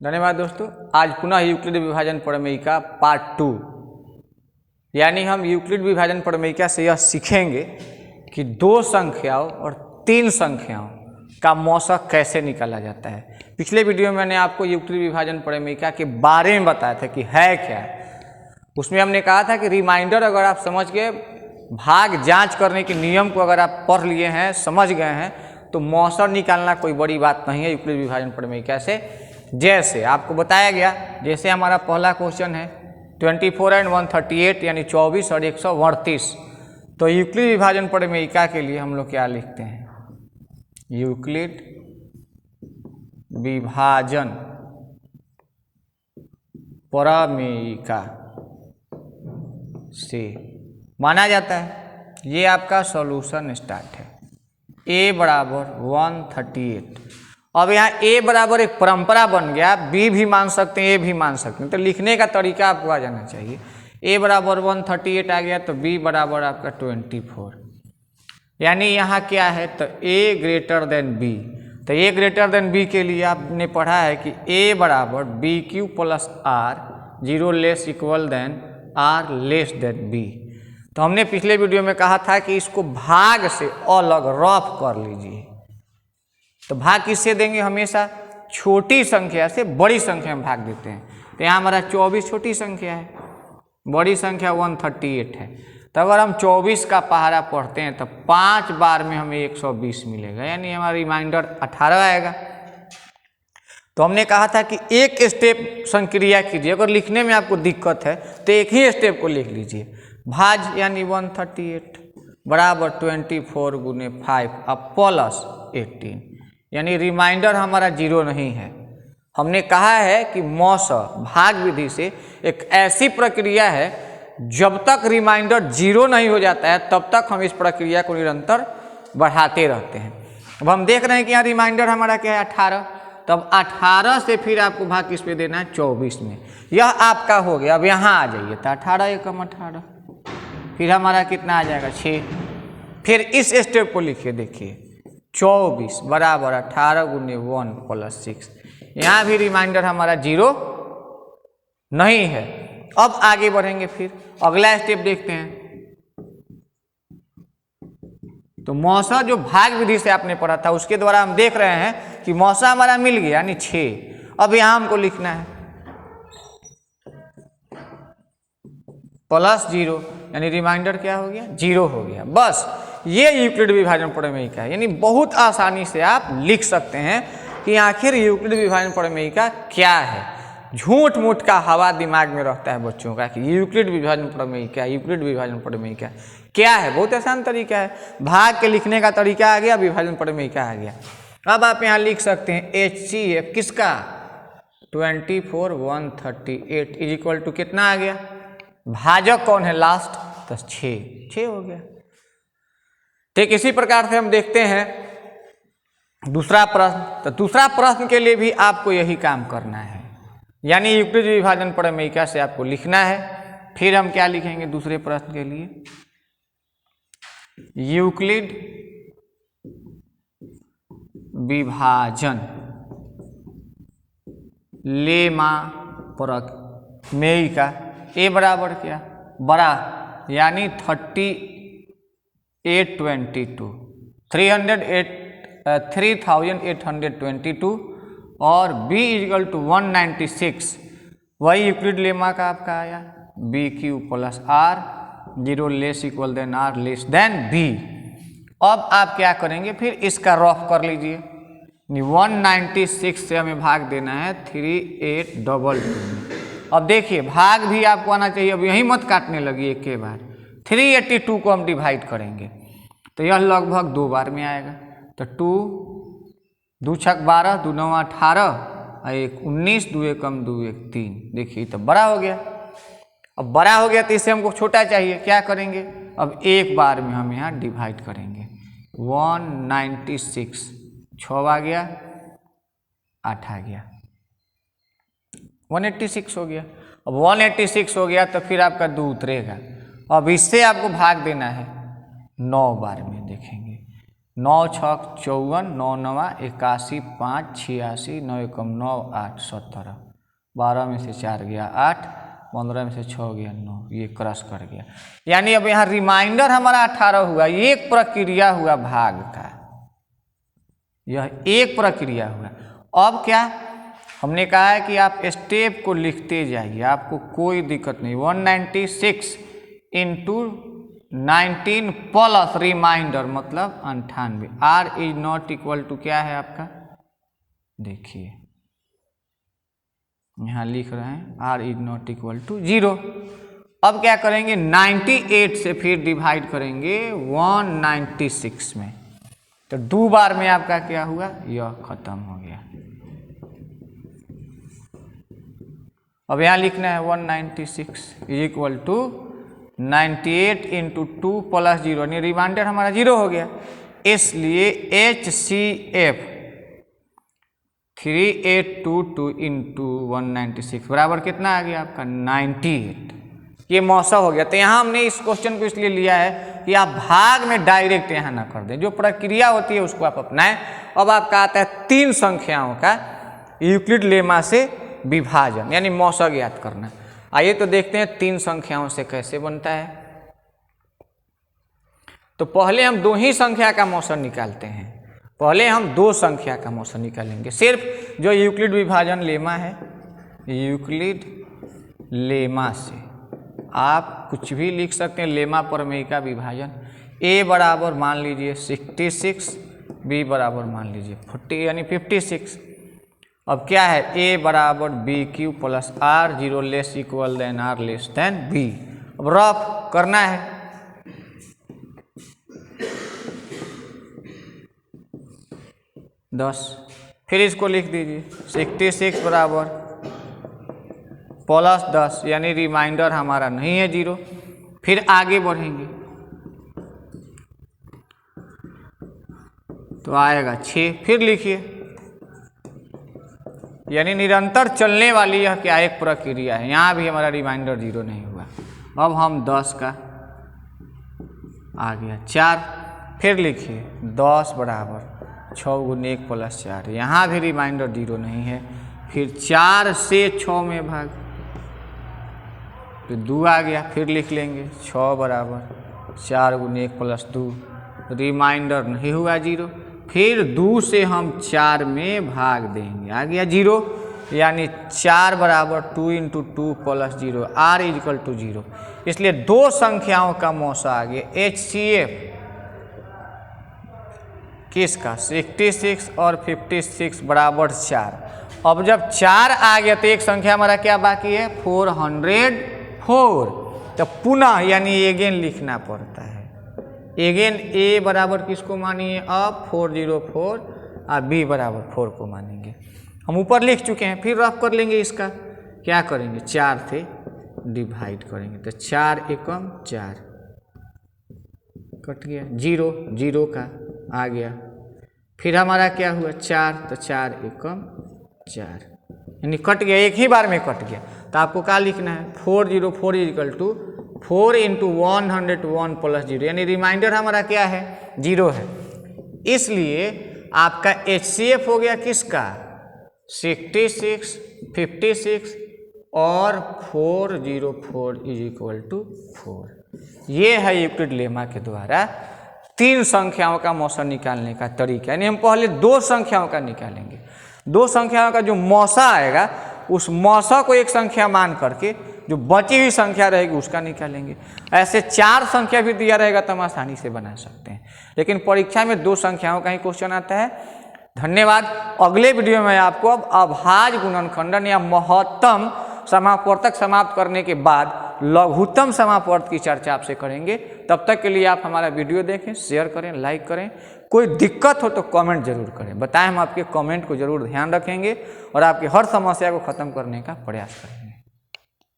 धन्यवाद दोस्तों। आज पुनः यूक्लिड विभाजन प्रमेय का पार्ट 2 यानी हम यूक्लिड विभाजन प्रमेय से यह सीखेंगे कि दो संख्याओं और तीन संख्याओं का मौसक कैसे निकाला जाता है। पिछले वीडियो में मैंने आपको यूक्लिड विभाजन प्रमेय के बारे में बताया था कि है क्या। उसमें हमने कहा था कि रिमाइंडर अगर आप समझ गए, भाग जांच करने के नियम को अगर आप पढ़ लिए हैं, समझ गए हैं, तो मौसक निकालना कोई बड़ी बात नहीं है यूक्लिड विभाजन प्रमेय से। जैसे आपको बताया गया, जैसे हमारा पहला क्वेश्चन है 24 एंड 138 यानी 24 और 138। तो यूक्लिड विभाजन प्रमेय के लिए हम लोग क्या लिखते हैं? यूक्लिड विभाजन प्रमेय से माना जाता है ये आपका सॉल्यूशन स्टार्ट है a बराबर 138। अब यहाँ a बराबर एक परंपरा बन गया, b भी मान सकते हैं, a भी मान सकते हैं, तो लिखने का तरीका आपको आ जाना चाहिए। a बराबर 138 आ गया तो b बराबर आपका 24, यानी यहाँ क्या है तो a ग्रेटर देन b। तो a ग्रेटर देन b के लिए आपने पढ़ा है कि a बराबर B Q plus R, zero less equal than R less than b। तो हमने पिछले वीडियो में कहा था कि इसको भाग से अलग रफ कर लीजिए। तो भाग किससे देंगे? हमेशा छोटी संख्या से बड़ी संख्या में भाग देते हैं। तो यहाँ हमारा 24 छोटी संख्या है, बड़ी संख्या 138 है। तो अगर हम 24 का पहाड़ा पढ़ते हैं तो 5 बार में हमें 120 मिलेगा, यानी हमारा रिमाइंडर 18 आएगा। तो हमने कहा था कि एक स्टेप संक्रिया कीजिए। अगर लिखने में आपको दिक्कत है तो एक ही स्टेप को लिख लीजिए। भाज यानी 138 बराबर 24 गुने 5 अब प्लस 18, यानी रिमाइंडर हमारा जीरो नहीं है। हमने कहा है कि मौसक भाग विधि से एक ऐसी प्रक्रिया है जब तक रिमाइंडर जीरो नहीं हो जाता है तब तक हम इस प्रक्रिया को निरंतर बढ़ाते रहते हैं। अब हम देख रहे हैं कि यहाँ रिमाइंडर हमारा क्या है 18। तब 18 से फिर आपको भाग किस पे देना है? 24 में। यह आपका हो गया। अब यहाँ आ जाइए तो 18 एकम 18, फिर हमारा कितना आ जाएगा 6। फिर इस स्टेप को लिखिए, देखिए 24 बराबर 18 गुने 1 प्लस 6। यहाँ भी रिमाइंडर हमारा जीरो नहीं है। अब आगे बढ़ेंगे, फिर अगला स्टेप देखते हैं। तो मौसा जो भाग विधि से आपने पढ़ा था उसके द्वारा हम देख रहे हैं कि मौसा हमारा मिल गया यानी 6। अब यहाँ हमको लिखना है प्लस 0, यानी रिमाइंडर क्या हो गया? जीरो हो गया। बस ये यूक्लिड विभाजन प्रमेय का है। यानी बहुत आसानी से आप लिख सकते हैं कि आखिर यूक्लिड विभाजन प्रमेय का क्या है। झूठ मूठ का हवा दिमाग में रहता है बच्चों का कि यूक्लिड विभाजन प्रमेय क्या, यूक्लिड विभाजन प्रमेय क्या है। बहुत आसान तरीका है, भाग के लिखने का तरीका आ गया, विभाजन प्रमेय का आ गया। अब आप यहाँ लिख सकते हैं HCF किसका? 24 138 इज इक्वल टू कितना आ गया? भाजक कौन है लास्ट? तो 6 हो गया। ठीक इसी प्रकार से हम देखते हैं दूसरा प्रश्न। तो दूसरा प्रश्न के लिए भी आपको यही काम करना है, यानी यूक्लिड विभाजन प्रमेय से आपको लिखना है। फिर हम क्या लिखेंगे दूसरे प्रश्न के लिए? यूक्लिड विभाजन लेमा प्रमेय का a बराबर क्या? बड़ा, यानी 3822 3822 और b इक्वल टू 196। वही यूक्लिड लेमा का आपका आया B Q plus R, zero less equal than R less than B. अब आप क्या करेंगे? फिर इसका रफ कर लीजिए। 196 से हमें भाग देना है 3822। अब देखिए भाग भी आपको आना चाहिए। अब यही मत काटने लगी एक के बार। 382 को हम डिवाइड करेंगे तो यह लगभग 2 बार में आएगा। तो 2 2 छक 12, 2 9 18, 1 19, 2 एकम 2 1 3। देखिए तो बड़ा हो गया। अब बड़ा हो गया तो इससे हमको छोटा चाहिए, क्या करेंगे? अब एक बार में हम यहाँ डिवाइड करेंगे। 196 6 आ गया, 8 आ गया, 186 हो गया। अब 186 हो गया तो फिर आपका 2 उतरेगा। अब इससे आपको भाग देना है 9 बार में। देखेंगे 9 छक 54, 9 नवा 81, 5 86, 9 एकम 9, 8 17, 12 में से 4 गया 8, 15 में से 6 गया 9, ये क्रॉस कर गया। यानी अब यहाँ रिमाइंडर हमारा 18 हुआ। एक प्रक्रिया हुआ भाग का, यह एक प्रक्रिया हुआ। अब क्या हमने कहा है कि आप स्टेप को लिखते जाइए, आपको कोई दिक्कत नहीं। 196 इंटू 19 प्लस रिमाइंडर मतलब 98। R is not equal to क्या है आपका, देखिए यहाँ लिख रहे हैं R is not equal to 0। अब क्या करेंगे, 98 से फिर डिवाइड करेंगे 196 में, तो 2 बार में आपका क्या हुआ, यह खत्म हो गया। अब यहाँ लिखना है 196 is equal to 98 into 2 plus 0, यानी रिमाइंडर हमारा 0 हो गया। इसलिए HCF 3822 इंटू 196 बराबर कितना आ गया आपका 98। ये मौसा हो गया। तो यहाँ हमने इस क्वेश्चन को इसलिए लिया है कि आप भाग में डायरेक्ट यहाँ ना कर दें, जो प्रक्रिया होती है उसको आप अपनाएं। अब आपका आता है 3 संख्याओं का यूक्लिड लेमा से विभाजन, यानी मौसा ज्ञात करना। आइए तो देखते हैं 3 संख्याओं से कैसे बनता है। तो पहले हम 2 ही संख्या का मौसा निकालते हैं। पहले हम 2 संख्या का मौसा निकालेंगे, सिर्फ जो यूक्लिड विभाजन लेमा है, यूक्लिड लेमा से आप कुछ भी लिख सकते हैं। लेमा प्रमेय का विभाजन, a बराबर मान लीजिए 66, b बराबर मान लीजिए 40 यानी 56। अब क्या है, a बराबर B Q plus R, 0 less equal than R less than B. अब रफ करना है, दस, फिर इसको लिख दीजिए 66 बराबर प्लस 10, यानी रिमाइंडर हमारा नहीं है 0। फिर आगे बढ़ेंगे तो आएगा 6, फिर लिखिए, यानी निरंतर चलने वाली यह क्या एक प्रक्रिया है। यहाँ भी हमारा रिमाइंडर 0 नहीं हुआ। अब हम 10 का आ गया 4, फिर लिखिए 10 बराबर 6 गुने 1 प्लस 4, यहाँ भी रिमाइंडर 0 नहीं है। फिर 4 से 6 में भाग, तो 2 आ गया, फिर लिख लेंगे 6 बराबर 4 गुने 1 प्लस 2, रिमाइंडर नहीं हुआ 0। फिर 2 से हम 4 में भाग देंगे, आ गया 0, यानी 4 बराबर 2 into 2 plus 0, R is equal to 0। इसलिए 2 संख्याओं का मौसा आ गया। HCF किसका, 66 और 56 बराबर 4। अब जब 4 आ गया तो एक संख्या हमारा क्या बाकी है, 404। तो पुनः यानी एगेन लिखना पड़ता है। एगेन a बराबर किसको मानिए, अब 404 और b बराबर 4 को मानेंगे। हम ऊपर लिख चुके हैं, फिर रफ कर लेंगे। इसका क्या करेंगे, 4 से डिवाइड करेंगे, तो 4 एकम 4 कट गया, 0 0 का आ गया। फिर हमारा क्या हुआ 4, तो 4 एकम 4, यानी कट गया, एक ही बार में कट गया। तो आपको क्या लिखना है, 404 is equal to 4 into 101 plus 0, यानी रिमाइंडर हमारा क्या है 0 है। इसलिए आपका HCF हो गया किसका, 66, 56 और 404 इज इक्वल टू 4। ये है यूक्लिड लेमा के द्वारा 3 संख्याओं का मौसा निकालने का तरीका। यानी हम पहले 2 संख्याओं का निकालेंगे, 2 संख्याओं का जो मौसा आएगा उस मौसा को एक संख्या मान करके जो बची हुई संख्या रहेगी उसका निकालेंगे। ऐसे 4 संख्या भी दिया रहेगा तो हम आसानी से बना सकते हैं, लेकिन परीक्षा में 2 संख्याओं का ही क्वेश्चन आता है। धन्यवाद। अगले वीडियो में आपको अब अभाज्य गुणनखंडन या महत्तम समापवर्तक समाप्त करने के बाद लघुत्तम समापवर्त की चर्चा आपसे करेंगे। तब तक के लिए आप हमारा वीडियो देखें, शेयर करें, लाइक करें। कोई दिक्कत हो तो कमेंट जरूर करें, बताएं, हम आपके कमेंट को जरूर ध्यान रखेंगे और आपकी हर समस्या को खत्म करने का प्रयास करेंगे।